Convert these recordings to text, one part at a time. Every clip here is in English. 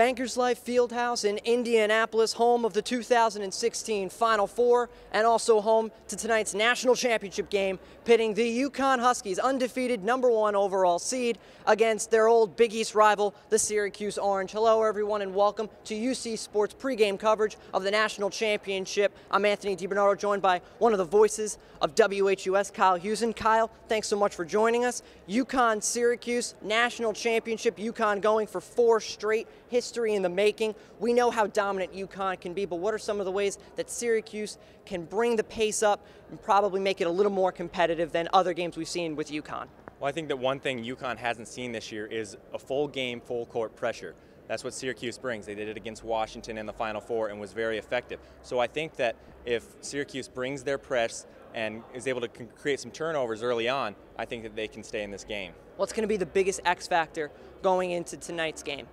Bankers Life Fieldhouse in Indianapolis, home of the 2016 Final Four and also home to tonight's national championship game, pitting the UConn Huskies, undefeated #1 overall seed, against their old Big East rival, the Syracuse Orange. Hello, everyone, and welcome to UC Sports pregame coverage of the national championship. I'm Anthony DiBernardo, joined by one of the voices of WHUS, Kyle Huson. Kyle, thanks so much for joining us. UConn Syracuse national championship. UConn going for 4 straight. History in the making. We know how dominant UConn can be, but what are some of the ways that Syracuse can bring the pace up and probably make it a little more competitive than other games we've seen with UConn? Well, I think that one thing UConn hasn't seen this year is a full game, full court pressure. That's what Syracuse brings. They did it against Washington in the Final Four and was very effective. So I think that if Syracuse brings their press and is able to create some turnovers early on, I think that they can stay in this game. What's going to be the biggest X factor going into tonight's game?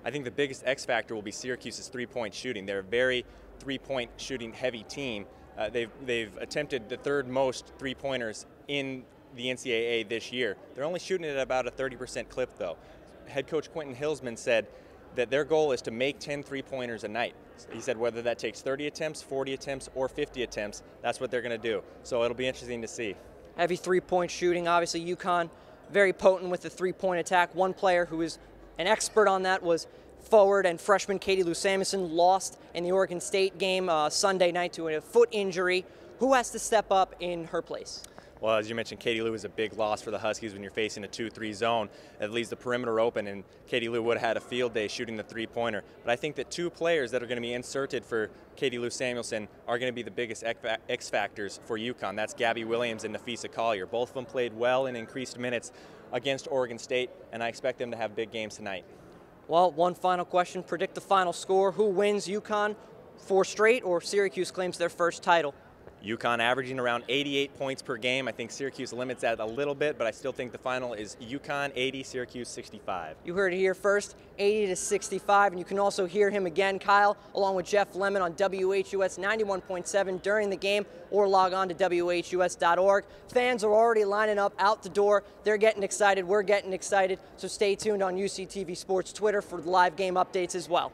I think the biggest X factor will be Syracuse's three-point shooting. They're a very three-point shooting heavy team. They've attempted the third most three-pointers in the NCAA this year. They're only shooting at about a 30% clip, though. Head coach Quentin Hillsman said that their goal is to make 10 three-pointers a night. He said whether that takes 30 attempts, 40 attempts, or 50 attempts, that's what they're going to do. So it'll be interesting to see. Heavy three-point shooting. Obviously, UConn very potent with the three-point attack. One player who is an expert on that was forward and freshman Katie Lou Samuelson, lost in the Oregon State game Sunday night to a foot injury. Who has to step up in her place? Well, as you mentioned, Katie Lou is a big loss for the Huskies when you're facing a 2-3 zone. It leaves the perimeter open, and Katie Lou would have had a field day shooting the three-pointer. But I think that 2 players that are going to be inserted for Katie Lou Samuelson are going to be the biggest X factors for UConn. That's Gabby Williams and Nafisa Collier. Both of them played well in increased minutes against Oregon State, and I expect them to have big games tonight. Well, one final question. Predict the final score. Who wins? UConn 4 straight, or Syracuse claims their first title? UConn averaging around 88 points per game. I think Syracuse limits that a little bit, but I still think the final is UConn 80, Syracuse 65. You heard it here first, 80-65, and you can also hear him again, Kyle, along with Jeff Lemon on WHUS 91.7 during the game, or log on to WHUS.org. Fans are already lining up out the door. They're getting excited. We're getting excited. So stay tuned on UCTV Sports Twitter for live game updates as well.